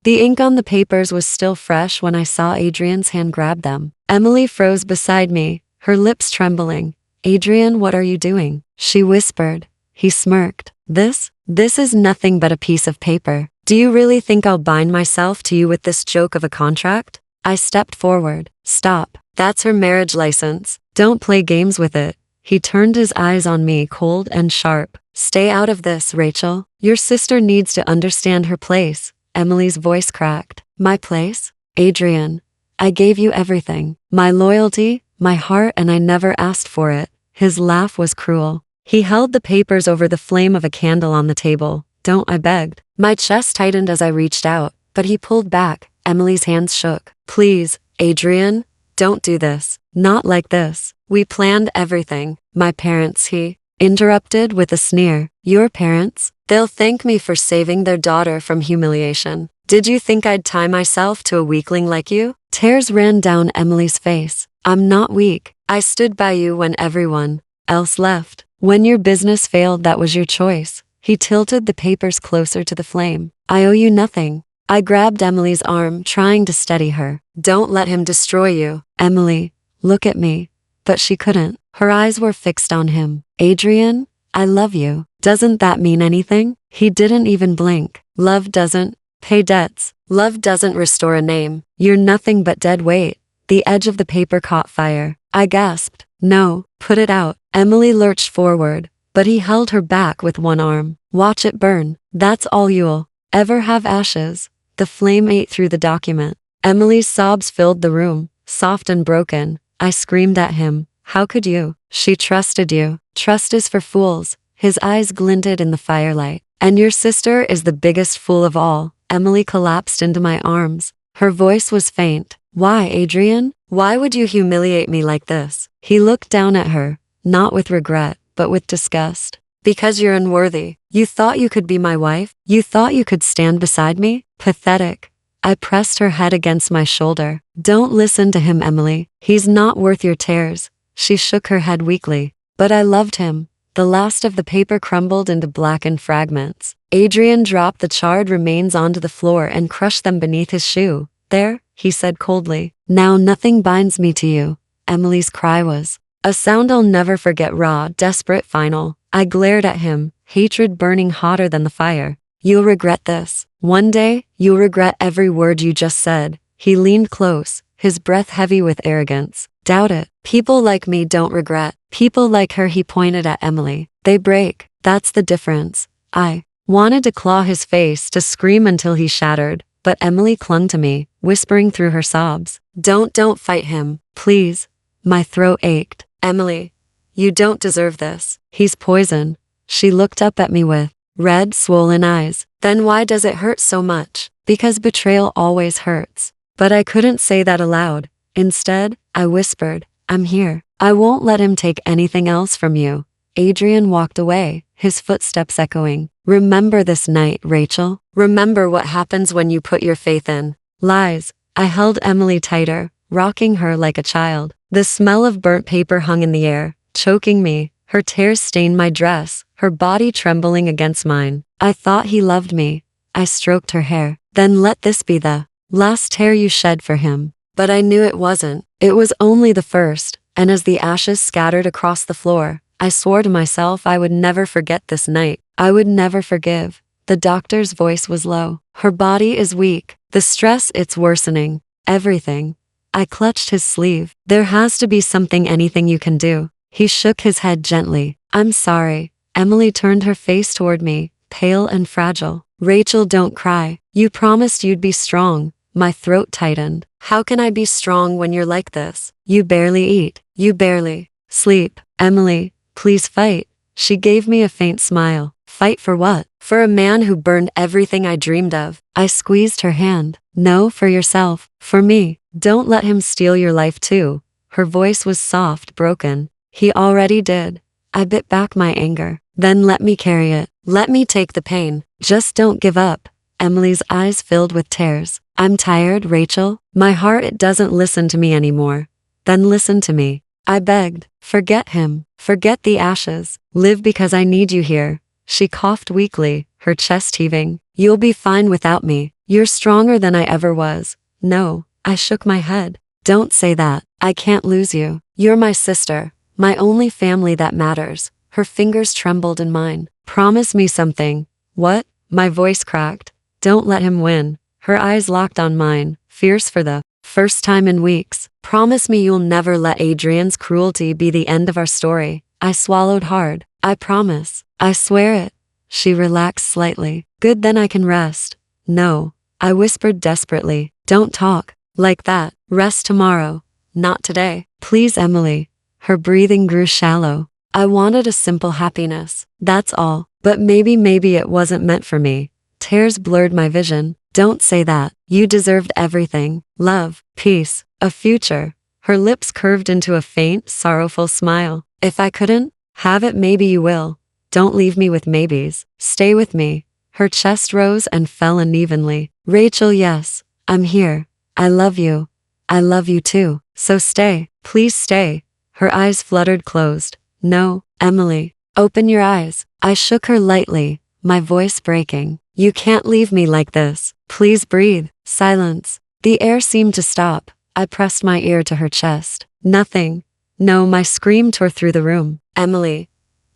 The ink on the papers was still fresh when I saw Adrian's hand grab them. Emily froze beside me, her lips trembling. "Adrian, what are you doing?" she whispered. He smirked. This is nothing but a piece of paper. Do you really think I'll bind myself to you with this joke of a contract? I stepped forward. Stop. That's her marriage license. Don't play games with it. He turned his eyes on me, cold and sharp. Stay out of this, Rachel. Your sister needs to understand her place. Emily's voice cracked. My place? Adrian, I gave you everything. My loyalty, my heart, and I never asked for it. His laugh was cruel. He held the papers over the flame of a candle on the table. Don't, I begged. My chest tightened as I reached out, but he pulled back. Emily's hands shook. Please, Adrian, don't do this. Not like this. We planned everything. My parents, he interrupted with a sneer. Your parents? They'll thank me for saving their daughter from humiliation. Did you think I'd tie myself to a weakling like you? Tears ran down Emily's face. I'm not weak. I stood by you when everyone else left. When your business failed, that was your choice. He tilted the papers closer to the flame. I owe you nothing. I grabbed Emily's arm, trying to steady her. Don't let him destroy you. Emily, look at me. But she couldn't. Her eyes were fixed on him. Adrian, I love you. Doesn't that mean anything? He didn't even blink. Love doesn't pay debts. Love doesn't restore a name. You're nothing but dead weight. The edge of the paper caught fire. I gasped. No, put it out. Emily lurched forward, but he held her back with one arm. Watch it burn. That's all you'll ever have, ashes. The flame ate through the document. Emily's sobs filled the room, soft and broken. I screamed at him. How could you? She trusted you. Trust is for fools. His eyes glinted in the firelight. And your sister is the biggest fool of all. Emily collapsed into my arms. Her voice was faint. Why, Adrian? Why would you humiliate me like this? He looked down at her, not with regret, but with disgust. Because you're unworthy. You thought you could be my wife? You thought you could stand beside me? Pathetic. I pressed her head against my shoulder. Don't listen to him, Emily. He's not worth your tears. She shook her head weakly. But I loved him. The last of the paper crumbled into blackened fragments. Adrian dropped the charred remains onto the floor and crushed them beneath his shoe. There, he said coldly. Now nothing binds me to you. Emily's cry was a sound I'll never forget, raw, desperate, final. I glared at him, hatred burning hotter than the fire. You'll regret this. One day, you'll regret every word you just said. He leaned close, his breath heavy with arrogance. Doubt it. People like me don't regret. People like her, he pointed at Emily. They break. That's the difference. I wanted to claw his face, to scream until he shattered, but Emily clung to me, whispering through her sobs. Don't fight him. Please. My throat ached. Emily, you don't deserve this. He's poison. She looked up at me with red, swollen eyes. Then why does it hurt so much? Because betrayal always hurts. But I couldn't say that aloud. Instead, I whispered, I'm here. I won't let him take anything else from you. Adrian walked away, his footsteps echoing. Remember this night, Rachel. Remember what happens when you put your faith in lies. I held Emily tighter, rocking her like a child. The smell of burnt paper hung in the air, choking me. Her tears stained my dress, her body trembling against mine. I thought he loved me. I stroked her hair. Then let this be the last tear you shed for him. But I knew it wasn't. It was only the first, and as the ashes scattered across the floor, I swore to myself I would never forget this night. I would never forgive. The doctor's voice was low. Her body is weak. The stress, it's worsening. Everything. I clutched his sleeve. There has to be something, anything you can do. He shook his head gently. I'm sorry. Emily turned her face toward me, pale and fragile. Rachel, don't cry. You promised you'd be strong. My throat tightened. How can I be strong when you're like this? You barely eat. You barely sleep. Emily, please fight. She gave me a faint smile. Fight for what? For a man who burned everything I dreamed of. I squeezed her hand. No, for yourself. For me. Don't let him steal your life too. Her voice was soft, broken. He already did. I bit back my anger. Then let me carry it. Let me take the pain. Just don't give up. Emily's eyes filled with tears. I'm tired, Rachel. My heart, it doesn't listen to me anymore. Then listen to me. I begged. Forget him. Forget the ashes. Live because I need you here. She coughed weakly, her chest heaving. You'll be fine without me. You're stronger than I ever was. No, I shook my head. Don't say that. I can't lose you. You're my sister, my only family that matters. Her fingers trembled in mine. Promise me something. What? My voice cracked. Don't let him win. Her eyes locked on mine, fierce for the first time in weeks. Promise me you'll never let Adrian's cruelty be the end of our story. I swallowed hard. I promise. I swear it. She relaxed slightly. Good, then I can rest. No. I whispered desperately. Don't talk like that. Rest tomorrow. Not today. Please, Emily. Her breathing grew shallow. I wanted a simple happiness. That's all. But maybe it wasn't meant for me. Tears blurred my vision. Don't say that. You deserved everything. Love, peace, a future. Her lips curved into a faint, sorrowful smile. If I couldn't have it, maybe you will. Don't leave me with maybes. Stay with me. Her chest rose and fell unevenly. Rachel, yes. I'm here. I love you. I love you too. So stay. Please stay. Her eyes fluttered closed. No, Emily. Open your eyes. I shook her lightly, my voice breaking. You can't leave me like this. Please breathe. Silence. The air seemed to stop. I pressed my ear to her chest. Nothing. No, my scream tore through the room. Emily,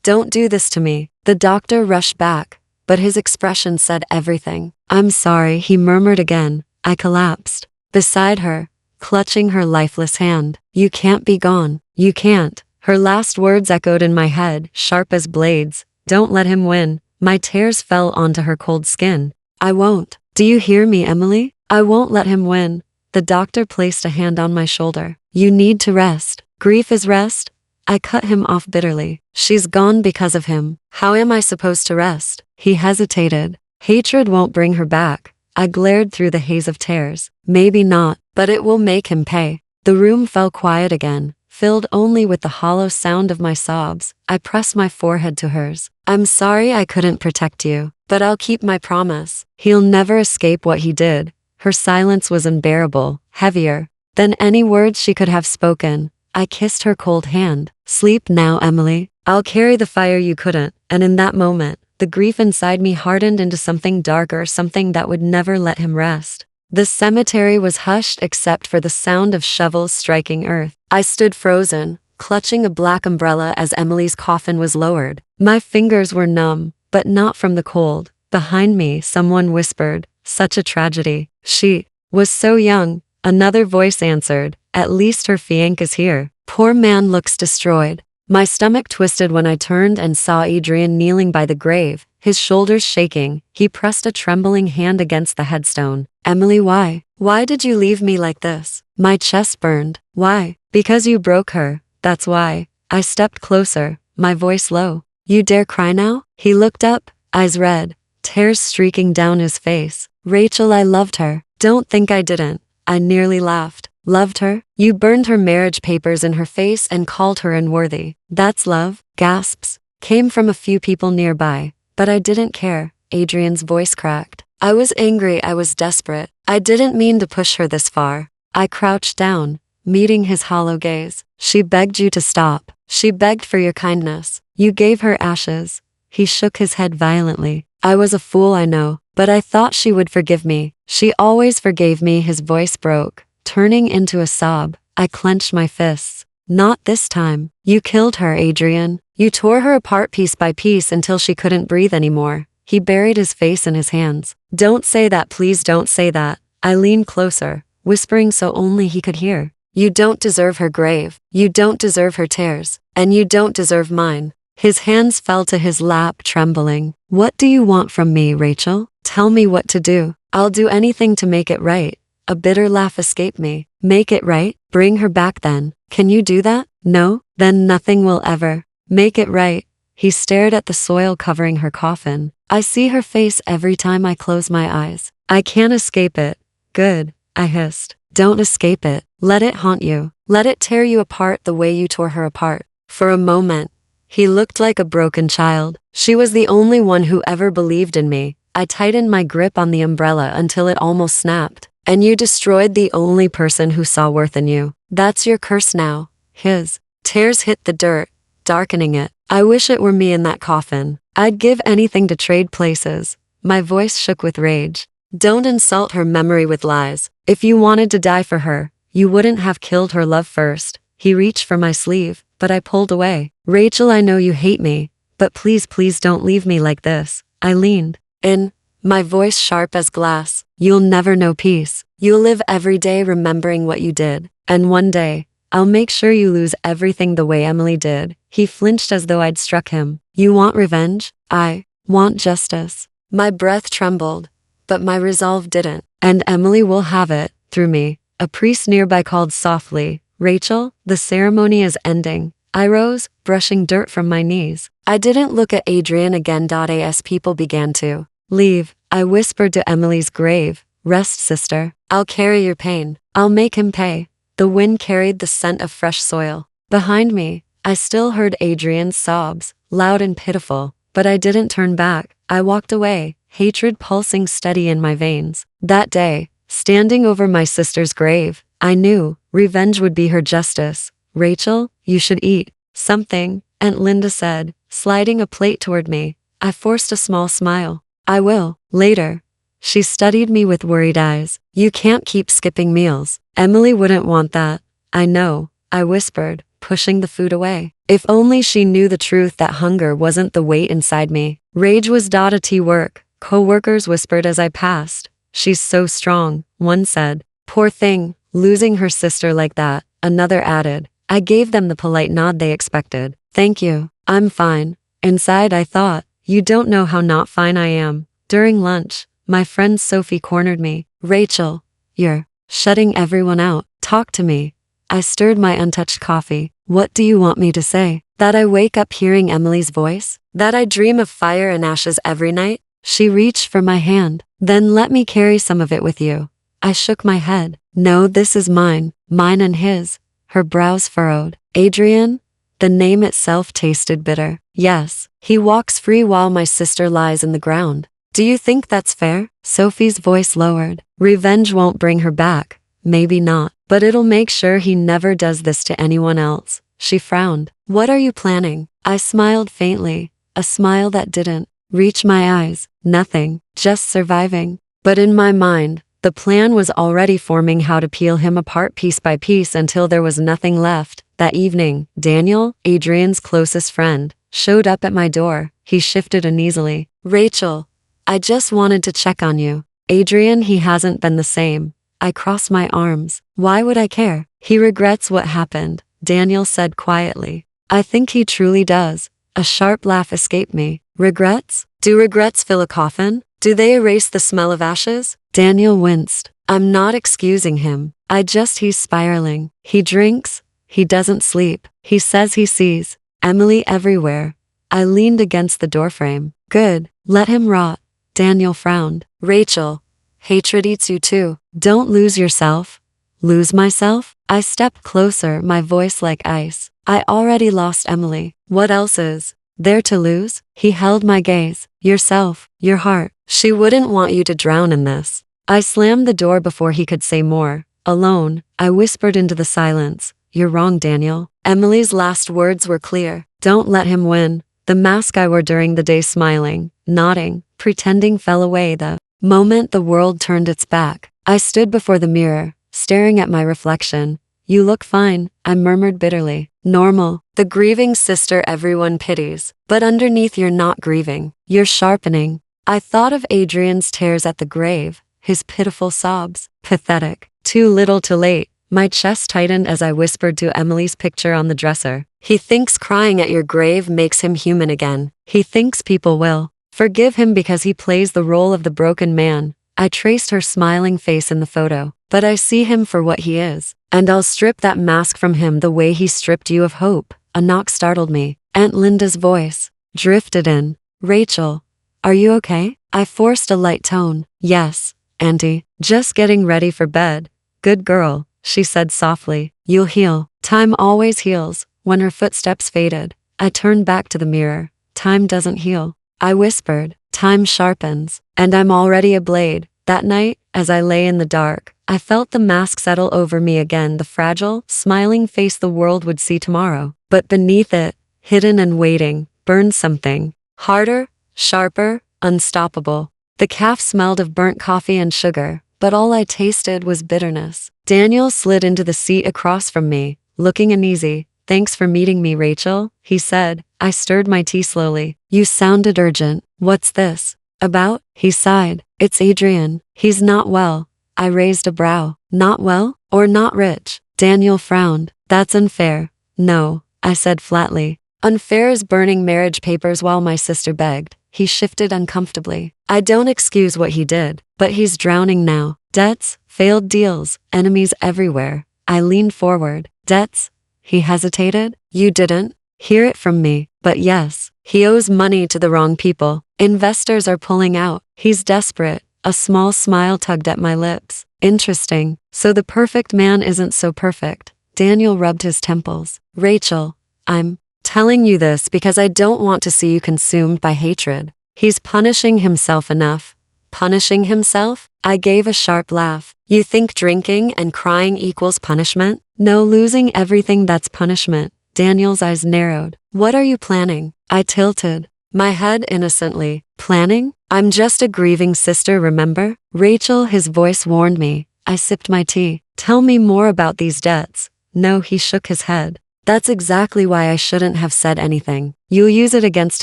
don't do this to me. The doctor rushed back, but his expression said everything. I'm sorry, he murmured again. I collapsed beside her, clutching her lifeless hand. You can't be gone. You can't. Her last words echoed in my head, sharp as blades. Don't let him win. My tears fell onto her cold skin. I won't. Do you hear me, Emily? I won't let him win. The doctor placed a hand on my shoulder. You need to rest. Grief is rest. I cut him off bitterly. She's gone because of him. How am I supposed to rest? He hesitated. Hatred won't bring her back. I glared through the haze of tears. Maybe not, but it will make him pay. The room fell quiet again, filled only with the hollow sound of my sobs. I pressed my forehead to hers. I'm sorry I couldn't protect you, but I'll keep my promise. He'll never escape what he did. Her silence was unbearable, heavier than any words she could have spoken. I kissed her cold hand. Sleep now, Emily. I'll carry the fire you couldn't. And in that moment, the grief inside me hardened into something darker, something that would never let him rest. The cemetery was hushed except for the sound of shovels striking earth. I stood frozen, clutching a black umbrella as Emily's coffin was lowered. My fingers were numb, but not from the cold. Behind me, someone whispered, such a tragedy. She was so young. Another voice answered, at least her fiancé is here. Poor man looks destroyed. My stomach twisted when I turned and saw Adrian kneeling by the grave, his shoulders shaking. He pressed a trembling hand against the headstone. Emily, why? Why did you leave me like this? My chest burned. Why? Because you broke her. That's why. I stepped closer, my voice low. You dare cry now? He looked up, eyes red, tears streaking down his face. Rachel, I loved her. Don't think I didn't. I nearly laughed. Loved her? You burned her marriage papers in her face and called her unworthy. That's love? Gasps came from a few people nearby, but I didn't care. Adrian's voice cracked. I was angry, I was desperate. I didn't mean to push her this far. I crouched down, meeting his hollow gaze. She begged you to stop. She begged for your kindness. You gave her ashes. He shook his head violently. I was a fool, I know, but I thought she would forgive me. She always forgave me. His voice broke, turning into a sob. I clenched my fists. Not this time. You killed her, Adrian. You tore her apart piece by piece until she couldn't breathe anymore. He buried his face in his hands. Don't say that, please don't say that. I leaned closer, whispering so only he could hear. You don't deserve her grave. You don't deserve her tears. And you don't deserve mine. His hands fell to his lap, trembling. What do you want from me, Rachel? Tell me what to do. I'll do anything to make it right. A bitter laugh escaped me. Make it right? Bring her back then. Can you do that? No? Then nothing will ever make it right. He stared at the soil covering her coffin. I see her face every time I close my eyes. I can't escape it. Good, I hissed. Don't escape it. Let it haunt you. Let it tear you apart the way you tore her apart. For a moment, he looked like a broken child. She was the only one who ever believed in me. I tightened my grip on the umbrella until it almost snapped. And you destroyed the only person who saw worth in you. That's your curse now. His tears hit the dirt, darkening it. I wish it were me in that coffin. I'd give anything to trade places. My voice shook with rage. Don't insult her memory with lies. If you wanted to die for her, you wouldn't have killed her love first. He reached for my sleeve, but I pulled away. Rachel, I know you hate me, but please, please don't leave me like this. I leaned in, my voice sharp as glass. You'll never know peace. You'll live every day remembering what you did. And one day, I'll make sure you lose everything the way Emily did. He flinched as though I'd struck him. You want revenge? I want justice. My breath trembled, but my resolve didn't. And Emily will have it, through me. A priest nearby called softly, Rachel, the ceremony is ending. I rose, brushing dirt from my knees. I didn't look at Adrian again. As people began to leave, I whispered to Emily's grave, rest, sister. I'll carry your pain. I'll make him pay. The wind carried the scent of fresh soil. Behind me, I still heard Adrian's sobs, loud and pitiful, but I didn't turn back. I walked away, hatred pulsing steady in my veins. That day, standing over my sister's grave, I knew revenge would be her justice. Rachel, you should eat something, Aunt Linda said, sliding a plate toward me. I forced a small smile. I will, later. She studied me with worried eyes. You can't keep skipping meals. Emily wouldn't want that. I know, I whispered, pushing the food away. If only she knew the truth, that hunger wasn't the weight inside me. Rage was at work. Co-workers whispered as I passed. She's so strong, one said. Poor thing, losing her sister like that, another added. I gave them the polite nod they expected. Thank you, I'm fine. Inside I thought, you don't know how not fine I am. During lunch, my friend Sophie cornered me. Rachel, you're shutting everyone out. Talk to me. I stirred my untouched coffee. What do you want me to say? That I wake up hearing Emily's voice? That I dream of fire and ashes every night? She reached for my hand. Then let me carry some of it with you. I shook my head. No, this is mine and his. Her brows furrowed. Adrian? The name itself tasted bitter. Yes, he walks free while my sister lies in the ground. Do you think that's fair? Sophie's voice lowered. Revenge won't bring her back. Maybe not, but it'll make sure he never does this to anyone else. She frowned. What are you planning? I smiled faintly, a smile that didn't reach my eyes. Nothing, just surviving. But in my mind, the plan was already forming, how to peel him apart piece by piece until there was nothing left. That evening, Daniel, Adrian's closest friend, showed up at my door. He shifted uneasily. Rachel, I just wanted to check on you. Adrian, he hasn't been the same. I crossed my arms. Why would I care? He regrets what happened, Daniel said quietly. I think he truly does. A sharp laugh escaped me. Regrets? Do regrets fill a coffin? Do they erase the smell of ashes? Daniel winced. I'm not excusing him. He's spiraling. He drinks. He doesn't sleep. He says he sees Emily everywhere. I leaned against the doorframe. Good. Let him rot. Daniel frowned. Rachel, hatred eats you too. Don't lose yourself. Lose myself? I stepped closer, my voice like ice. I already lost Emily. What else is there to lose? He held my gaze. Yourself, your heart. She wouldn't want you to drown in this. I slammed the door before he could say more. Alone, I whispered into the silence. You're wrong, Daniel. Emily's last words were clear. Don't let him win. The mask I wore during the day, smiling, nodding, pretending, fell away the moment the world turned its back. I stood before the mirror, staring at my reflection. You look fine, I murmured bitterly. Normal, the grieving sister everyone pities. But underneath you're not grieving. You're sharpening. I thought of Adrian's tears at the grave, his pitiful sobs. Pathetic. Too little too late. My chest tightened as I whispered to Emily's picture on the dresser. He thinks crying at your grave makes him human again. He thinks people will forgive him because he plays the role of the broken man. I traced her smiling face in the photo. But I see him for what he is. And I'll strip that mask from him the way he stripped you of hope. A knock startled me. Aunt Linda's voice drifted in. Rachel, are you okay? I forced a light tone. Yes, Auntie. Just getting ready for bed. Good girl, she said softly. You'll heal. Time always heals. When her footsteps faded, I turned back to the mirror. Time doesn't heal. I whispered. Time sharpens. And I'm already a blade. That night, as I lay in the dark, I felt the mask settle over me again, the fragile, smiling face the world would see tomorrow. But beneath it, hidden and waiting, burned something. Harder, sharper, unstoppable. The calf smelled of burnt coffee and sugar, but all I tasted was bitterness. Daniel slid into the seat across from me, looking uneasy. "Thanks for meeting me, Rachel," he said. I stirred my tea slowly. "You sounded urgent. What's this about?" He sighed. "It's Adrian. He's not well." I raised a brow. "Not well? Or not rich?" Daniel frowned. "That's unfair." "No," I said flatly. "Unfair as burning marriage papers while my sister begged." He shifted uncomfortably. "I don't excuse what he did, but he's drowning now. Debts, failed deals, enemies everywhere." I leaned forward. "Debts?" He hesitated. "You didn't hear it from me, but yes, he owes money to the wrong people. Investors are pulling out. He's desperate." A small smile tugged at my lips. "Interesting. So the perfect man isn't so perfect." Daniel rubbed his temples. "Rachel, I'm telling you this because I don't want to see you consumed by hatred. He's punishing himself enough." "Punishing himself?" I gave a sharp laugh. "You think drinking and crying equals punishment?" "No, losing everything, that's punishment." Daniel's eyes narrowed. "What are you planning?" I tilted my head innocently. "Planning? I'm just a grieving sister, remember?" "Rachel," his voice warned me. I sipped my tea. "Tell me more about these debts." "No," he shook his head. "That's exactly why I shouldn't have said anything. You'll use it against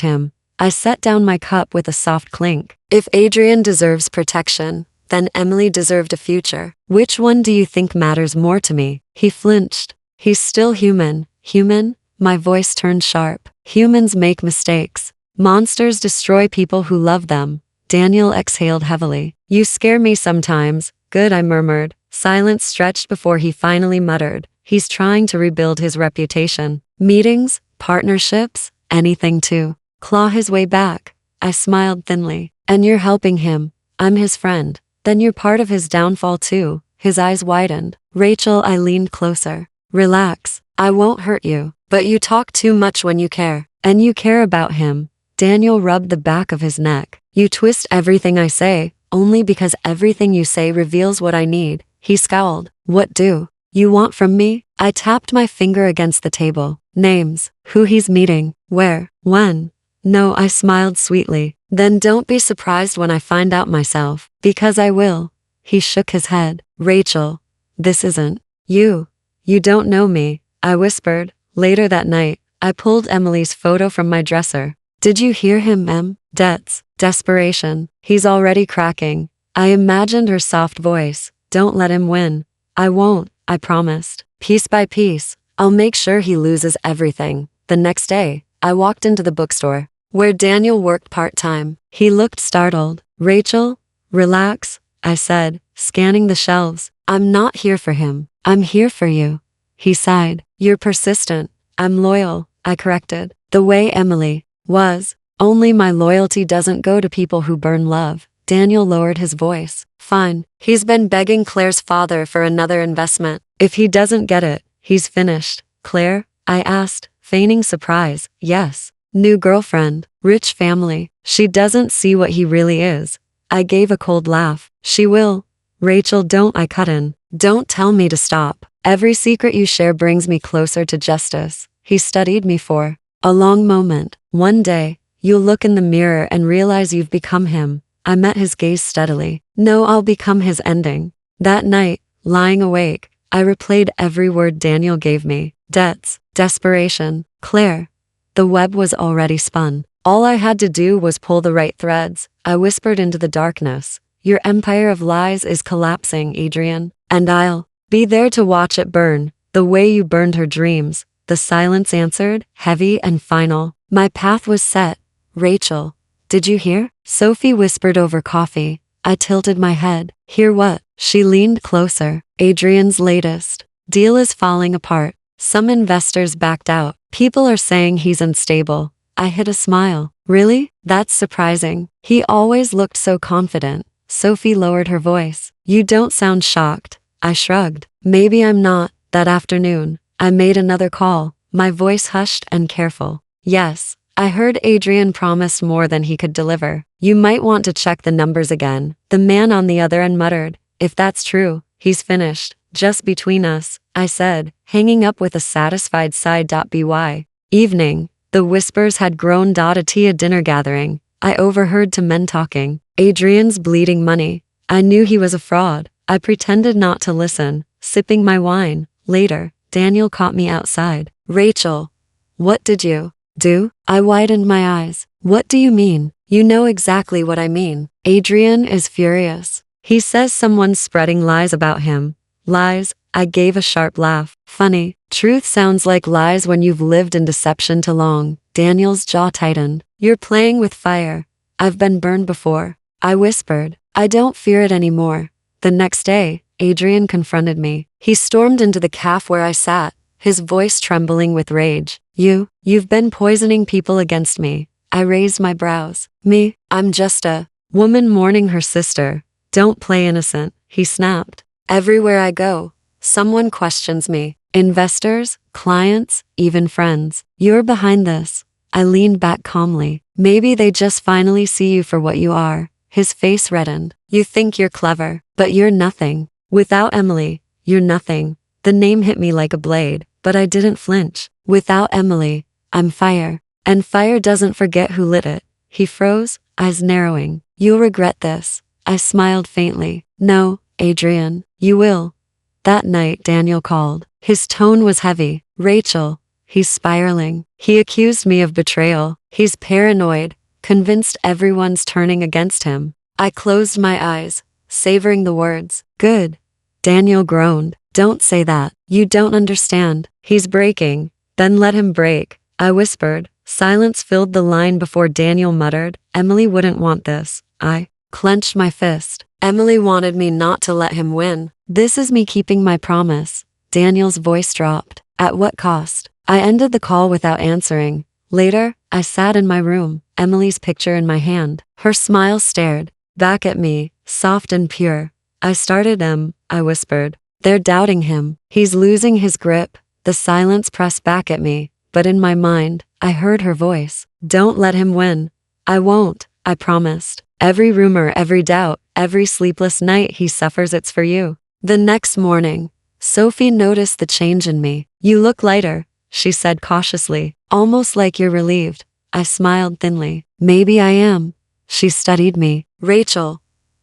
him." I set down my cup with a soft clink. "If Adrian deserves protection, then Emily deserved a future. Which one do you think matters more to me?" He flinched. "He's still human." "Human?" My voice turned sharp. "Humans make mistakes. Monsters destroy people who love them." Daniel exhaled heavily. "You scare me sometimes." "Good," I murmured. Silence stretched before he finally muttered. "He's trying to rebuild his reputation. Meetings, partnerships, anything to claw his way back." I smiled thinly. "And you're helping him." "I'm his friend." "Then you're part of his downfall too." His eyes widened. "Rachel," I leaned closer. "Relax. I won't hurt you. But you talk too much when you care. And you care about him." Daniel rubbed the back of his neck. "You twist everything I say, only because everything you say reveals what I need." He scowled. "What do you want from me?" I tapped my finger against the table. "Names. Who he's meeting. Where. When." "No," I smiled sweetly. "Then don't be surprised when I find out myself." "Because I will." He shook his head. "Rachel, this isn't you. You don't know me," I whispered. Later that night, I pulled Emily's photo from my dresser. "Did you hear him, Em? Debts, desperation. He's already cracking." I imagined her soft voice. "Don't let him win." "I won't," I promised. "Piece by piece, I'll make sure he loses everything." The next day, I walked into the bookstore, where Daniel worked part-time. He looked startled. "Rachel, relax," I said, scanning the shelves. "I'm not here for him. I'm here for you." He sighed. "You're persistent." "I'm loyal," I corrected. "The way Emily was. Only my loyalty doesn't go to people who burn love." Daniel lowered his voice. "Fine. He's been begging Claire's father for another investment. If he doesn't get it, he's finished." "Claire?" I asked, feigning surprise. "Yes. New girlfriend. Rich family. She doesn't see what he really is." I gave a cold laugh. "She will." "Rachel, don't," I cut in. "Don't tell me to stop. Every secret you share brings me closer to justice." He studied me for a long moment. "One day, you'll look in the mirror and realize you've become him." I met his gaze steadily. "No, I'll become his ending." That night, lying awake, I replayed every word Daniel gave me. Debts, desperation, Claire. The web was already spun. All I had to do was pull the right threads. I whispered into the darkness. "Your empire of lies is collapsing, Adrian. And I'll be there to watch it burn, the way you burned her dreams." The silence answered, heavy and final. My path was set. "Rachel, did you hear?" Sophie whispered over coffee. I tilted my head. "Hear what?" She leaned closer. "Adrian's latest deal is falling apart. Some investors backed out. People are saying he's unstable." I hid a smile. "Really? That's surprising. He always looked so confident." Sophie lowered her voice. "You don't sound shocked." I shrugged. "Maybe I'm not." That afternoon, I made another call, my voice hushed and careful. "Yes, I heard Adrian promised more than he could deliver. You might want to check the numbers again." The man on the other end muttered. "If that's true, he's finished. Just between us," I said, hanging up with a satisfied sigh. By evening, the whispers had grown. A tea, a dinner gathering. I overheard two men talking. Adrian's bleeding money. I knew he was a fraud. I pretended not to listen, sipping my wine. Later, Daniel caught me outside. Rachel, what did you do? I widened my eyes. What do you mean? You know exactly what I mean. Adrian is furious. He says someone's spreading lies about him. Lies? I gave a sharp laugh. Funny. Truth sounds like lies when you've lived in deception too long. Daniel's jaw tightened. You're playing with fire. I've been burned before. I whispered. I don't fear it anymore. The next day, Adrian confronted me. He stormed into the cafe where I sat, his voice trembling with rage. You've been poisoning people against me. I raised my brows. Me? I'm just a woman mourning her sister. Don't play innocent, he snapped. Everywhere I go, someone questions me. Investors, clients, even friends. You're behind this. I leaned back calmly. Maybe they just finally see you for what you are. His face reddened. You think you're clever, but you're nothing. Without Emily, you're nothing. The name hit me like a blade, but I didn't flinch. Without Emily, I'm fire. And fire doesn't forget who lit it. He froze, eyes narrowing. You'll regret this. I smiled faintly. No, Adrian, you will. That night, Daniel called. His tone was heavy. Rachel, he's spiraling. He accused me of betrayal. He's paranoid, convinced everyone's turning against him. I closed my eyes, savoring the words. Good. Daniel groaned. Don't say that. You don't understand. He's breaking. Then let him break. I whispered. Silence filled the line before Daniel muttered. Emily wouldn't want this. I clenched my fist. Emily wanted me not to let him win. This is me keeping my promise. Daniel's voice dropped. At what cost? I ended the call without answering. Later, I sat in my room, Emily's picture in my hand. Her smile stared back at me, soft and pure. I whispered. They're doubting him. He's losing his grip. The silence pressed back at me, but in my mind, I heard her voice. Don't let him win. I won't, I promised. Every rumor, every doubt, every sleepless night he suffers, it's for you. The next morning, Sophie noticed the change in me. You look lighter, she said cautiously, almost like you're relieved. I smiled thinly. Maybe I am. She studied me. Rachel,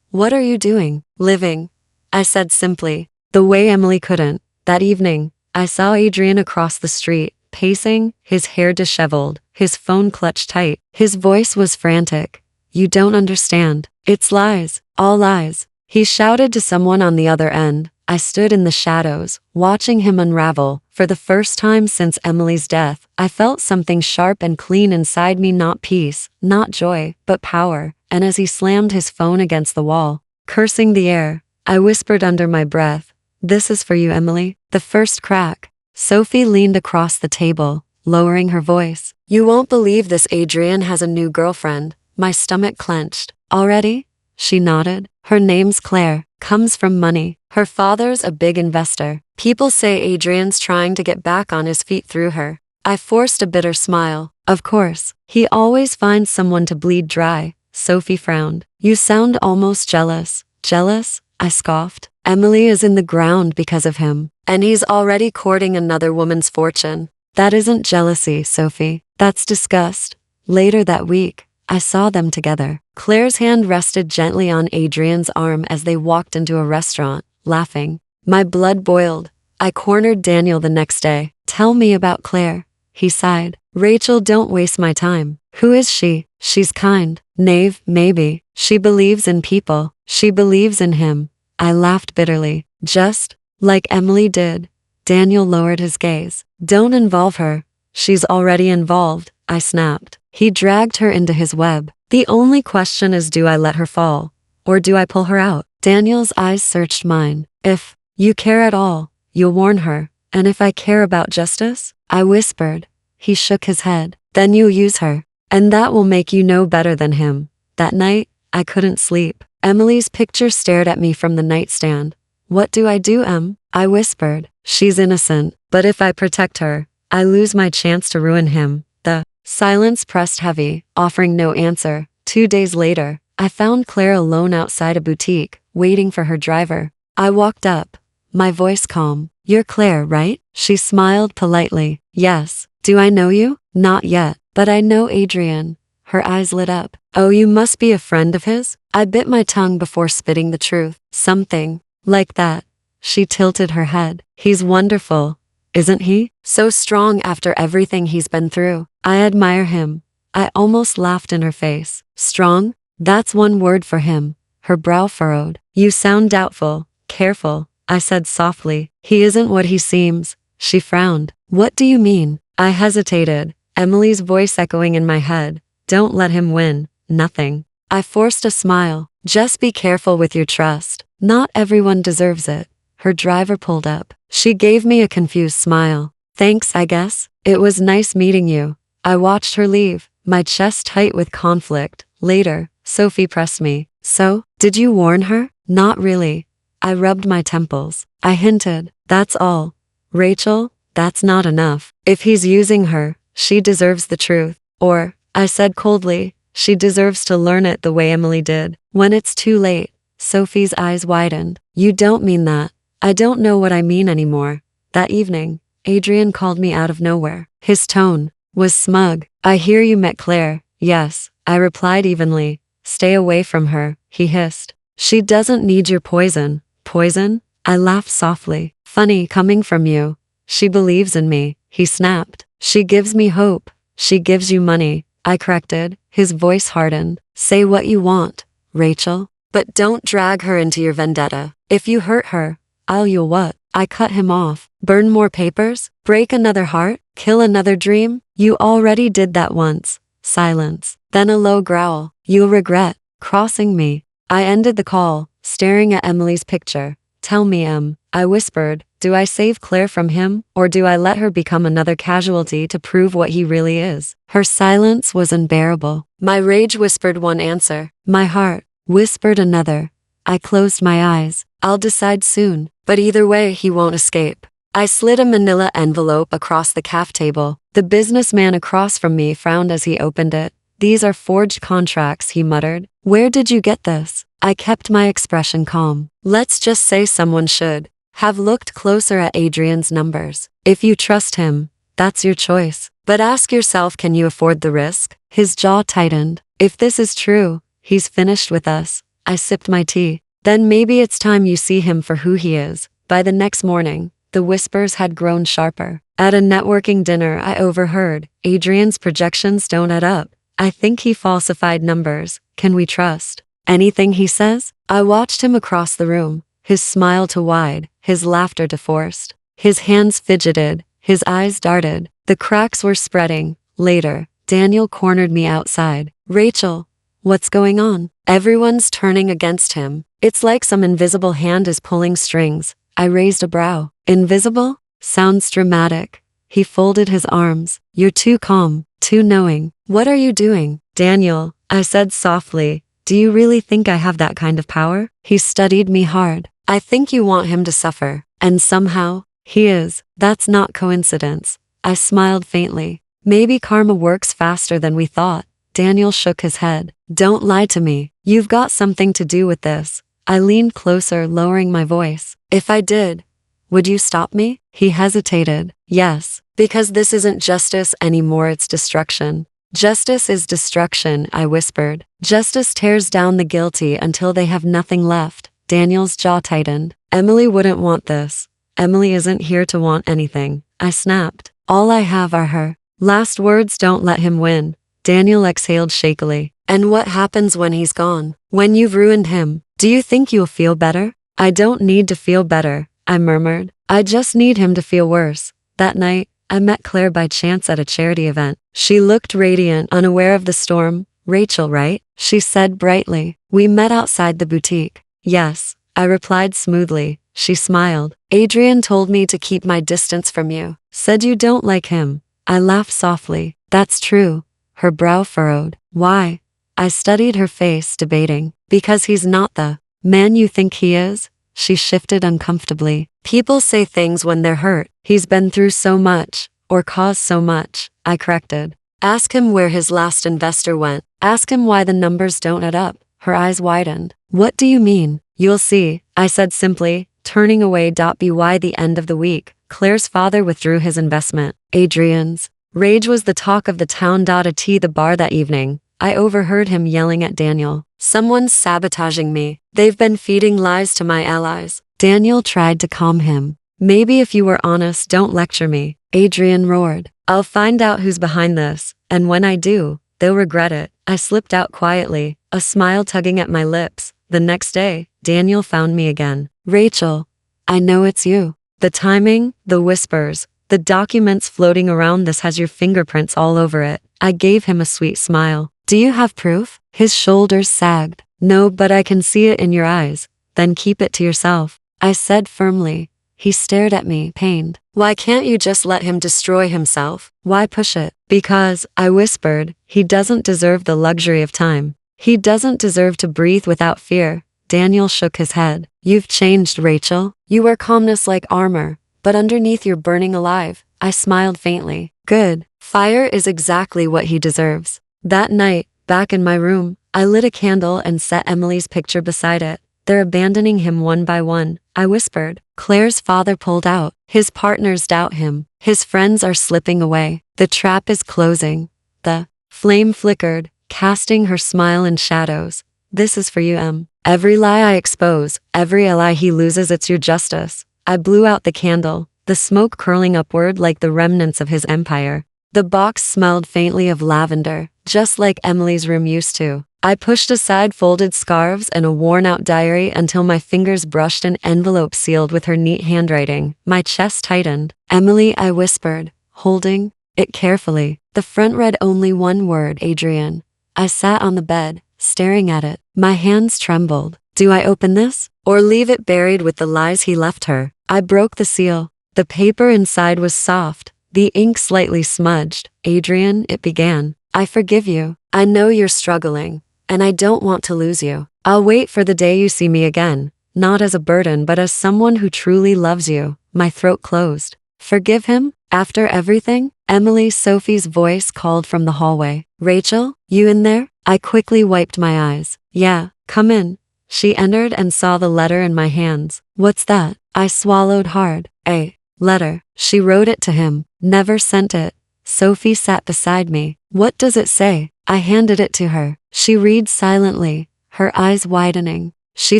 what are you doing? Living, I said simply, the way Emily couldn't. That evening, I saw Adrian across the street, pacing, his hair disheveled, his phone clutched tight. His voice was frantic. You don't understand. It's lies, all lies. He shouted to someone on the other end. I stood in the shadows, watching him unravel. For the first time since Emily's death, I felt something sharp and clean inside me, not peace, not joy, but power. And as he slammed his phone against the wall, cursing the air, I whispered under my breath, this is for you, Emily. The first crack. Sophie leaned across the table, lowering her voice. You won't believe this, Adrian has a new girlfriend. My stomach clenched. Already? She nodded. Her name's Claire. Comes from money. Her father's a big investor. People say Adrian's trying to get back on his feet through her. I forced a bitter smile. Of course. He always finds someone to bleed dry. Sophie frowned. You sound almost jealous. Jealous? I scoffed. Emily is in the ground because of him. And he's already courting another woman's fortune. That isn't jealousy, Sophie. That's disgust. Later that week, I saw them together. Claire's hand rested gently on Adrian's arm as they walked into a restaurant, laughing. My blood boiled. I cornered Daniel the next day. Tell me about Claire. He sighed. Rachel, don't waste my time. Who is she? She's kind. Naive, maybe. She believes in people. She believes in him. I laughed bitterly. Just like Emily did. Daniel lowered his gaze. Don't involve her. She's already involved, I snapped. He dragged her into his web. The only question is, do I let her fall? Or do I pull her out? Daniel's eyes searched mine. If you care at all, you'll warn her. And if I care about justice? I whispered. He shook his head. Then you'll use her. And that will make you know better than him. That night, I couldn't sleep. Emily's picture stared at me from the nightstand. What do I do, Em? I whispered. She's innocent. But if I protect her, I lose my chance to ruin him. The silence pressed heavy, offering no answer. 2 days later, I found Claire alone outside a boutique, waiting for her driver. I walked up, my voice calm. You're Claire, right? She smiled politely. Yes. Do I know you? Not yet, but I know Adrian. Her eyes lit up. Oh, you must be a friend of his? I bit my tongue before spitting the truth. Something like that. She tilted her head. He's wonderful, isn't he? So strong after everything he's been through. I admire him. I almost laughed in her face. Strong? That's one word for him. Her brow furrowed. You sound doubtful, careful, I said softly. He isn't what he seems. She frowned. What do you mean? I hesitated, Emily's voice echoing in my head. Don't let him win. Nothing. I forced a smile. Just be careful with your trust. Not everyone deserves it. Her driver pulled up. She gave me a confused smile. Thanks, I guess. It was nice meeting you. I watched her leave, my chest tight with conflict. Later, Sophie pressed me. So, did you warn her? Not really. I rubbed my temples. I hinted. That's all. Rachel, that's not enough. If he's using her, she deserves the truth. Or, I said coldly, she deserves to learn it the way Emily did. When it's too late. Sophie's eyes widened. You don't mean that. I don't know what I mean anymore. That evening, Adrian called me out of nowhere. His tone was smug. I hear you met Claire. Yes, I replied evenly. Stay away from her, he hissed. She doesn't need your poison. Poison? I laughed softly. Funny coming from you. She believes in me, he snapped. She gives me hope. She gives you money, I corrected. His voice hardened. Say what you want, Rachel. But don't drag her into your vendetta. If you hurt her, you'll what? I cut him off. Burn more papers? Break another heart? Kill another dream? You already did that once. Silence. Then a low growl. You'll regret crossing me. I ended the call, staring at Emily's picture. Tell me, I whispered, do I save Claire from him, or do I let her become another casualty to prove what he really is? Her silence was unbearable. My rage whispered one answer. My heart whispered another. I closed my eyes. I'll decide soon, but either way he won't escape. I slid a manila envelope across the caf table. The businessman across from me frowned as he opened it. These are forged contracts, he muttered. Where did you get this? I kept my expression calm. Let's just say someone should have looked closer at Adrian's numbers. If you trust him, that's your choice. But ask yourself, can you afford the risk? His jaw tightened. If this is true, he's finished with us. I sipped my tea. Then maybe it's time you see him for who he is. By the next morning, the whispers had grown sharper. At a networking dinner I overheard, Adrian's projections don't add up. I think he falsified numbers. Can we trust anything he says? I watched him across the room, his smile too wide, his laughter too forced. His hands fidgeted, his eyes darted. The cracks were spreading. Later, Daniel cornered me outside. Rachel, what's going on? Everyone's turning against him. It's like some invisible hand is pulling strings. I raised a brow. Invisible? Sounds dramatic. He folded his arms. You're too calm, too knowing. What are you doing? Daniel, I said softly, do you really think I have that kind of power? He studied me hard. I think you want him to suffer. And somehow, he is. That's not coincidence. I smiled faintly. Maybe karma works faster than we thought. Daniel shook his head. Don't lie to me. You've got something to do with this. I leaned closer, lowering my voice. If I did, would you stop me? He hesitated. Yes, because this isn't justice anymore, it's destruction. Justice is destruction, I whispered. Justice tears down the guilty until they have nothing left. Daniel's jaw tightened. Emily wouldn't want this. Emily isn't here to want anything. I snapped. All I have are her last words. Don't let him win. Daniel exhaled shakily. And what happens when he's gone? When you've ruined him? Do you think you'll feel better? I don't need to feel better, I murmured. I just need him to feel worse. That night, I met Claire by chance at a charity event. She looked radiant, unaware of the storm. Rachel, right? She said brightly. We met outside the boutique. Yes, I replied smoothly. She smiled. Adrian told me to keep my distance from you. Said you don't like him. I laughed softly. That's true. Her brow furrowed. Why? I studied her face, debating. Because he's not the man you think he is? She shifted uncomfortably. People say things when they're hurt. He's been through so much, or caused so much, I corrected. Ask him where his last investor went. Ask him why the numbers don't add up. Her eyes widened. What do you mean? You'll see, I said simply, turning away. By the end of the week, Claire's father withdrew his investment. Adrian's rage was the talk of the town. At the bar that evening, I overheard him yelling at Daniel. Someone's sabotaging me. They've been feeding lies to my allies. Daniel tried to calm him. Maybe if you were honest, don't lecture me. Adrian roared. I'll find out who's behind this, and when I do, they'll regret it. I slipped out quietly, a smile tugging at my lips. The next day, Daniel found me again. Rachel, I know it's you. The timing, the whispers, the documents floating around, this has your fingerprints all over it. I gave him a sweet smile. Do you have proof? His shoulders sagged. No, but I can see it in your eyes. Then keep it to yourself, I said firmly. He stared at me, pained. Why can't you just let him destroy himself? Why push it? Because, I whispered, he doesn't deserve the luxury of time. He doesn't deserve to breathe without fear. Daniel shook his head. You've changed, Rachel. You wear calmness like armor, but underneath you're burning alive. I smiled faintly. Good. Fire is exactly what he deserves. That night, back in my room, I lit a candle and set Emily's picture beside it. They're abandoning him one by one, I whispered. Claire's father pulled out. His partners doubt him. His friends are slipping away. The trap is closing. The flame flickered, casting her smile in shadows. This is for you, Em. Every lie I expose, every ally he loses, it's your justice. I blew out the candle, the smoke curling upward like the remnants of his empire. The box smelled faintly of lavender, just like Emily's room used to. I pushed aside folded scarves and a worn-out diary until my fingers brushed an envelope sealed with her neat handwriting. My chest tightened. Emily, I whispered, holding it carefully. The front read only one word, Adrian. I sat on the bed, staring at it. My hands trembled. Do I open this, or leave it buried with the lies he left her? I broke the seal. The paper inside was soft, the ink slightly smudged. Adrian, it began. I forgive you. I know you're struggling, and I don't want to lose you. I'll wait for the day you see me again, not as a burden but as someone who truly loves you. My throat closed. Forgive him? After everything? Emily, Sophie's voice called from the hallway. Rachel, you in there? I quickly wiped my eyes. Yeah, come in. She entered and saw the letter in my hands. What's that? I swallowed hard. A letter. She wrote it to him. Never sent it. Sophie sat beside me. What does it say? I handed it to her. She read silently, her eyes widening. She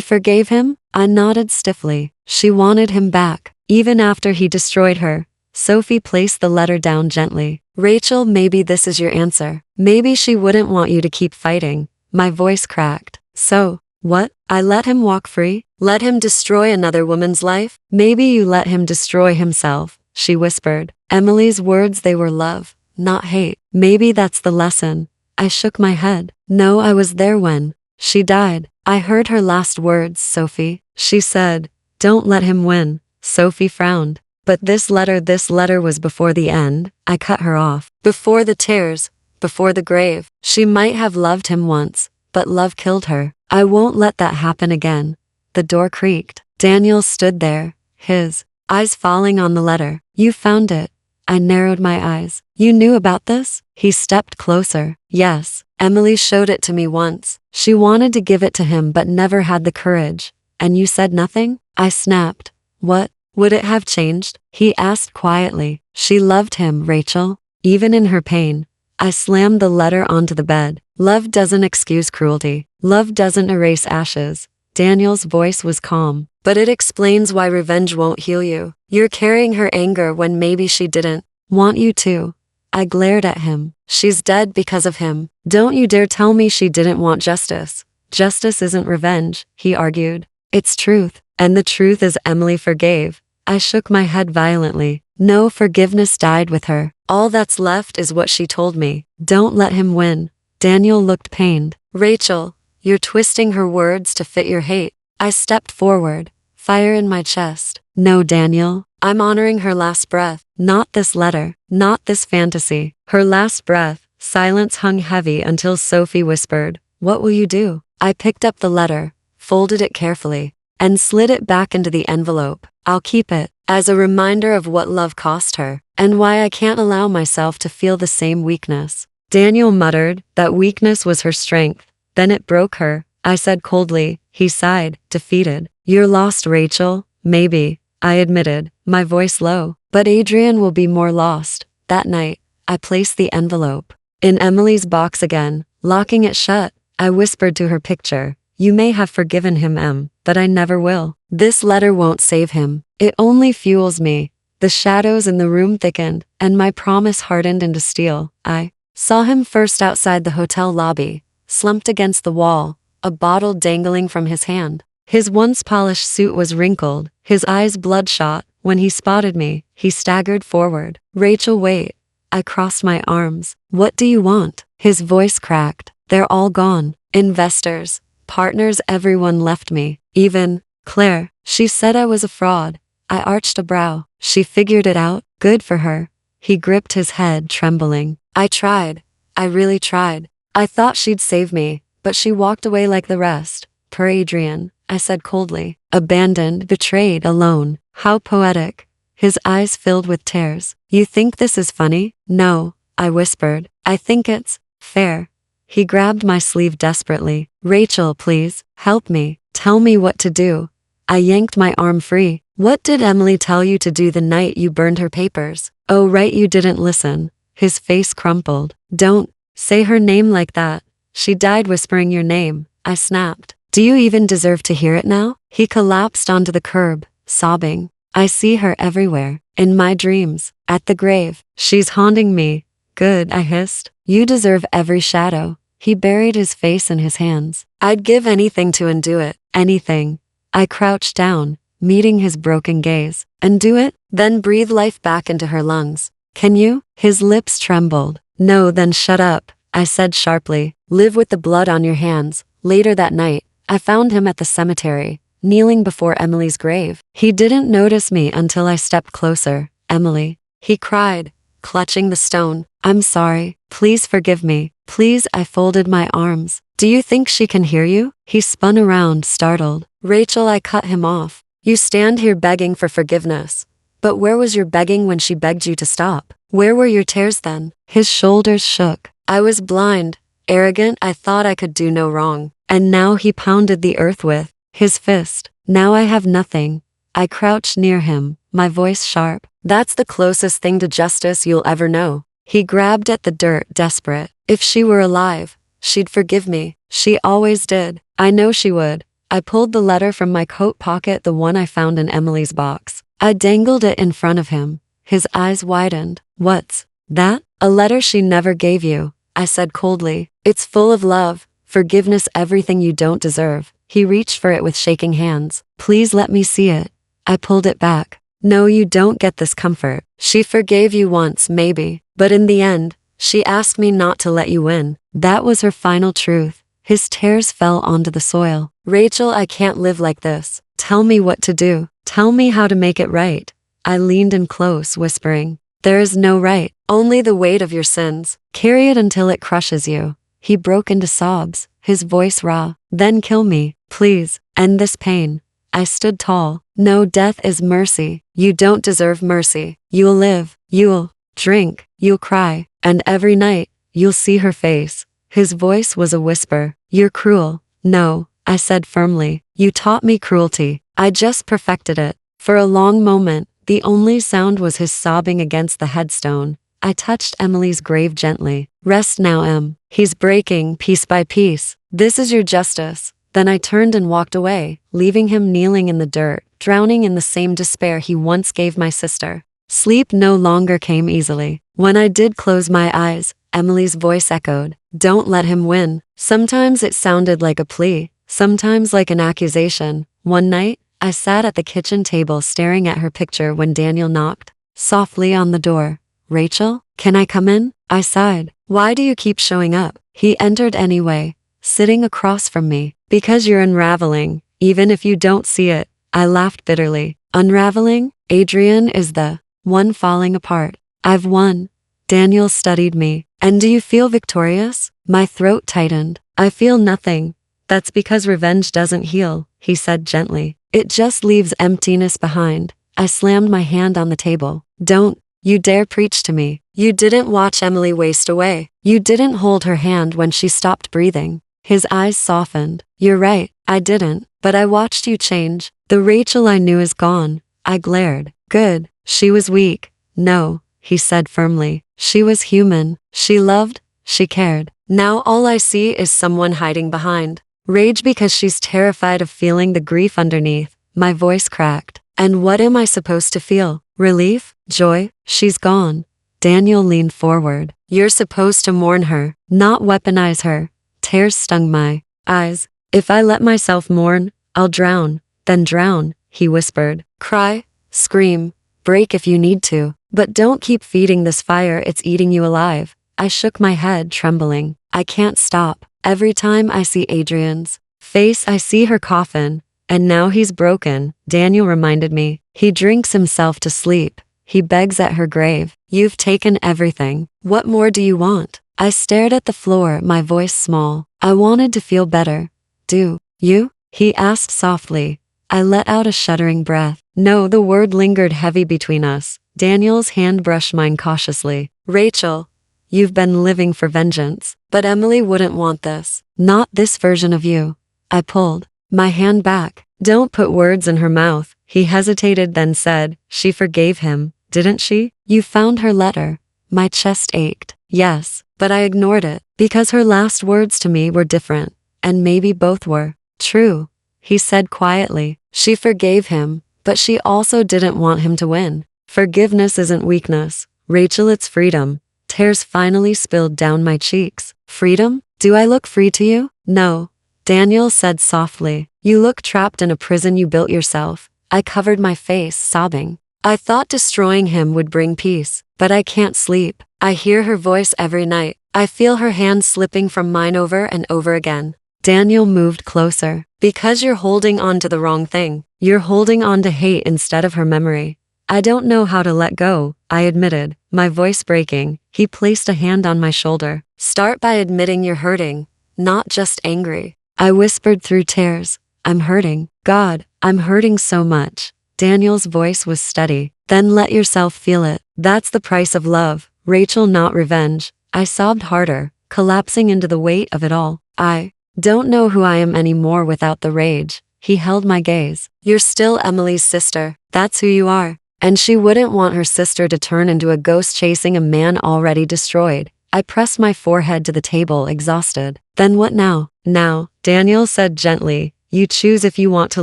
forgave him? I nodded stiffly. She wanted him back, even after he destroyed her. Sophie placed the letter down gently. Rachel, maybe this is your answer. Maybe she wouldn't want you to keep fighting. My voice cracked. So, what? I let him walk free? Let him destroy another woman's life? Maybe you let him destroy himself, she whispered. Emily's words, they were love, not hate. Maybe that's the lesson. I shook my head. No, I was there when she died. I heard her last words, Sophie. She said, don't let him win. Sophie frowned. But this letter was before the end. I cut her off. Before the tears, before the grave. She might have loved him once, but love killed her. I won't let that happen again. The door creaked. Daniel stood there, his eyes falling on the letter. You found it. I narrowed my eyes. You knew about this? He stepped closer. Yes. Emily showed it to me once. She wanted to give it to him but never had the courage. And you said nothing? I snapped. What? Would it have changed? He asked quietly. She loved him, Rachel, even in her pain. I slammed the letter onto the bed. Love doesn't excuse cruelty. Love doesn't erase ashes. Daniel's voice was calm. But it explains why revenge won't heal you. You're carrying her anger when maybe she didn't want you to. I glared at him. She's dead because of him. Don't you dare tell me she didn't want justice. Justice isn't revenge, he argued. It's truth. And the truth is Emily forgave. I shook my head violently. No, forgiveness died with her. All that's left is what she told me. Don't let him win. Daniel looked pained. Rachel, you're twisting her words to fit your hate. I stepped forward, fire in my chest. No, Daniel. I'm honoring her last breath. Not this letter. Not this fantasy. Her last breath. Silence hung heavy until Sophie whispered, what will you do? I picked up the letter, folded it carefully, and slid it back into the envelope. I'll keep it, as a reminder of what love cost her, and why I can't allow myself to feel the same weakness. Daniel muttered that weakness was her strength. Then it broke her. I said coldly. He sighed, defeated. You're lost, Rachel. Maybe, I admitted, my voice low. But Adrian will be more lost. That night, I placed the envelope in Emily's box again, Locking it shut, I whispered to her picture, "You may have forgiven him, but I never will. This letter won't save him. It only fuels me." The shadows in the room thickened, and my promise hardened into steel. I saw him first outside the hotel lobby, slumped against the wall, a bottle dangling from his hand. His once polished suit was wrinkled, his eyes bloodshot. When he spotted me, he staggered forward. "Rachel, wait." I crossed my arms. "What do you want?" His voice cracked. "They're all gone. Investors, partners, everyone left me. Even Claire. She said I was a fraud." I arched a brow. "She figured it out? Good for her." He gripped his head, trembling. "I tried. I really tried. I thought she'd save me, but she walked away like the rest. Per Adrian," I said coldly. "Abandoned, betrayed, alone. How poetic." His eyes filled with tears. "You think this is funny?" "No," I whispered. "I think it's fair." He grabbed my sleeve desperately. "Rachel, please, help me. Tell me what to do." I yanked my arm free. "What did Emily tell you to do the night you burned her papers?" "Oh right, you didn't listen." His face crumpled. "Don't say her name like that. She died whispering your name." I snapped. "Do you even deserve to hear it now?" He collapsed onto the curb, sobbing. "I see her everywhere. In my dreams. At the grave. She's haunting me." "Good," I hissed. "You deserve every shadow." He buried his face in his hands. "I'd give anything to undo it. Anything." I crouched down, meeting his broken gaze. "Undo it? Then breathe life back into her lungs. Can you?" His lips trembled. "No, then shut up," I said sharply. "Live with the blood on your hands." Later that night, I found him at the cemetery, kneeling before Emily's grave. He didn't notice me until I stepped closer. "Emily," he cried, clutching the stone. "I'm sorry. Please forgive me. Please." I folded my arms. "Do you think she can hear you?" He spun around, startled. "Rachel," I cut him off. "You stand here begging for forgiveness. But where was your begging when she begged you to stop? Where were your tears then?" His shoulders shook. "I was blind, arrogant. I thought I could do no wrong." And now he pounded the earth with his fist. "Now I have nothing." I crouched near him, my voice sharp. "That's the closest thing to justice you'll ever know." He grabbed at the dirt, desperate. "If she were alive, she'd forgive me. She always did. I know she would." I pulled the letter from my coat pocket, the one I found in Emily's box. I dangled it in front of him. His eyes widened. "What's that?" "A letter she never gave you," I said coldly. "It's full of love, forgiveness, everything you don't deserve." He reached for it with shaking hands. "Please let me see it." I pulled it back. "No, you don't get this comfort. She forgave you once, maybe. But in the end, she asked me not to let you win." That was her final truth. His tears fell onto the soil. "Rachel, I can't live like this. Tell me what to do. Tell me how to make it right." I leaned in close, whispering, "There is no right, only the weight of your sins. Carry it until it crushes you." He broke into sobs, his voice raw. "Then kill me, please. End this pain." I stood tall. "No, death is mercy. You don't deserve mercy. You'll live, you'll drink, you'll cry, and every night, you'll see her face." His voice was a whisper. "You're cruel." "No," I said firmly. "You taught me cruelty. I just perfected it." For a long moment, the only sound was his sobbing against the headstone. I touched Emily's grave gently. "Rest now, Em. He's breaking, piece by piece. This is your justice." Then I turned and walked away, leaving him kneeling in the dirt, drowning in the same despair he once gave my sister. Sleep no longer came easily. When I did close my eyes, Emily's voice echoed, "Don't let him win." Sometimes it sounded like a plea, sometimes like an accusation. One night, I sat at the kitchen table staring at her picture when Daniel knocked softly on the door. "Rachel, can I come in?" I sighed. "Why do you keep showing up?" He entered anyway, sitting across from me. "Because you're unraveling, even if you don't see it." I laughed bitterly. "Unraveling? Adrian is the one falling apart. I've won." Daniel studied me. "And do you feel victorious?" My throat tightened. "I feel nothing." "That's because revenge doesn't heal," he said gently. "It just leaves emptiness behind." I slammed my hand on the table. "Don't you dare preach to me. You didn't watch Emily waste away. You didn't hold her hand when she stopped breathing." His eyes softened. "You're right, I didn't. But I watched you change. The Rachel I knew is gone." I glared. "Good. She was weak." "No," he said firmly. "She was human. She loved, she cared." Now all I see is someone hiding behind. Rage because she's terrified of feeling the grief underneath. My voice cracked. And what am I supposed to feel? Relief? Joy? She's gone. Daniel leaned forward. You're supposed to mourn her, not weaponize her. Tears stung my eyes. If I let myself mourn, I'll drown. Then drown, he whispered. Cry, scream, break if you need to. But don't keep feeding this fire, it's eating you alive. I shook my head, trembling. I can't stop. Every time I see Adrian's face, I see her coffin. And now he's broken, Daniel reminded me. He drinks himself to sleep. He begs at her grave. You've taken everything. What more do you want? I stared at the floor, my voice small. I wanted to feel better. Do you? He asked softly. I let out a shuddering breath. No, the word lingered heavy between us. Daniel's hand brushed mine cautiously. Rachel, you've been living for vengeance. But Emily wouldn't want this. Not this version of you. I pulled my hand back. Don't put words in her mouth. He hesitated, then said, she forgave him, didn't she? You found her letter. My chest ached. Yes, but I ignored it, because her last words to me were different, and maybe both were true. He said quietly, she forgave him, but she also didn't want him to win. Forgiveness isn't weakness, Rachel, it's freedom. Tears finally spilled down my cheeks. Freedom? Do I look free to you? No. Daniel said softly. You look trapped in a prison you built yourself. I covered my face, sobbing. I thought destroying him would bring peace, but I can't sleep. I hear her voice every night. I feel her hand slipping from mine over and over again. Daniel moved closer. Because you're holding on to the wrong thing. You're holding on to hate instead of her memory. I don't know how to let go, I admitted, my voice breaking. He placed a hand on my shoulder. Start by admitting you're hurting, not just angry. I whispered through tears. I'm hurting. God, I'm hurting so much. Daniel's voice was steady. Then let yourself feel it. That's the price of love, Rachel, not revenge. I sobbed harder, collapsing into the weight of it all. I don't know who I am anymore without the rage. He held my gaze. You're still Emily's sister. That's who you are. And she wouldn't want her sister to turn into a ghost chasing a man already destroyed. I pressed my forehead to the table, exhausted. Then what now? Now, Daniel said gently, you choose if you want to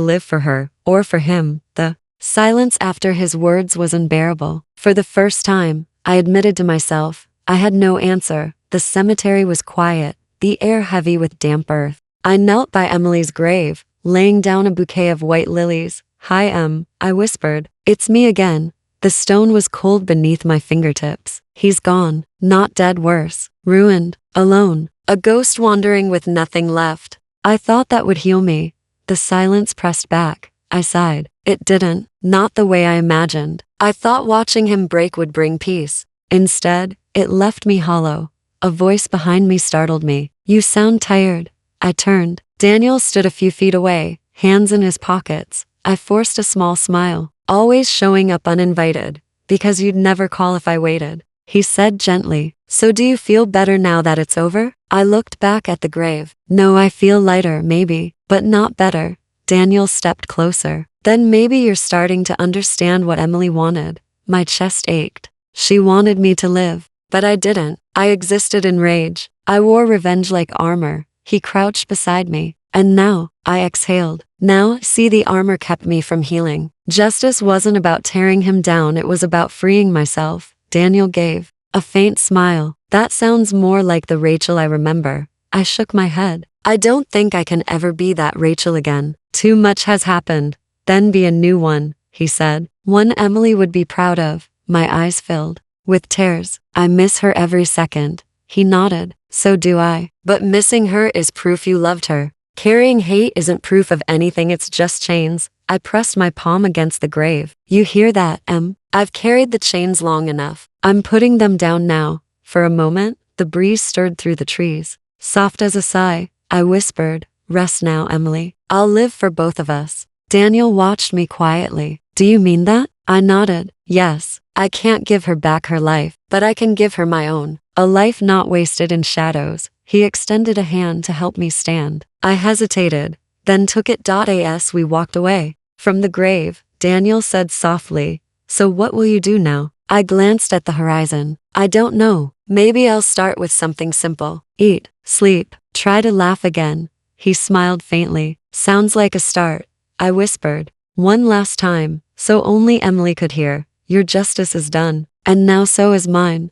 live for her, or for him. The silence after his words was unbearable. For the first time, I admitted to myself, I had no answer. The cemetery was quiet, the air heavy with damp earth. I knelt by Emily's grave, laying down a bouquet of white lilies. Hi, Em, I whispered. It's me again. The stone was cold beneath my fingertips. He's gone, not dead, worse, ruined, alone, a ghost wandering with nothing left. I thought that would heal me. The silence pressed back. I sighed. It didn't, not the way I imagined. I thought watching him break would bring peace. Instead, it left me hollow. A voice behind me startled me. You sound tired. I turned. Daniel stood a few feet away, hands in his pockets. I forced a small smile. Always showing up uninvited, because you'd never call if I waited. He said gently, so do you feel better now that it's over? I looked back at the grave. No, I feel lighter, maybe, but not better. Daniel stepped closer. Then maybe you're starting to understand what Emily wanted. My chest ached. She wanted me to live, but I didn't. I existed in rage. I wore revenge like armor. He crouched beside me. And now, I exhaled. Now, see, the armor kept me from healing. Justice wasn't about tearing him down, it was about freeing myself. Daniel gave a faint smile. That sounds more like the Rachel I remember. I shook my head. I don't think I can ever be that Rachel again. Too much has happened. Then be a new one, he said. One Emily would be proud of. My eyes filled with tears. I miss her every second. He nodded. So do I. But missing her is proof you loved her. Carrying hate isn't proof of anything, it's just chains. I pressed my palm against the grave. You hear that, Em? I've carried the chains long enough. I'm putting them down now. For a moment, the breeze stirred through the trees. Soft as a sigh, I whispered, rest now, Emily. I'll live for both of us. Daniel watched me quietly. Do you mean that? I nodded. Yes, I can't give her back her life, but I can give her my own. A life not wasted in shadows. He extended a hand to help me stand. I hesitated, then took it. As we walked away from the grave, Daniel said softly, so what will you do now? I glanced at the horizon. I don't know. Maybe I'll start with something simple. Eat. Sleep. Try to laugh again. He smiled faintly. Sounds like a start. I whispered. One last time, so only Emily could hear. Your justice is done. And now so is mine.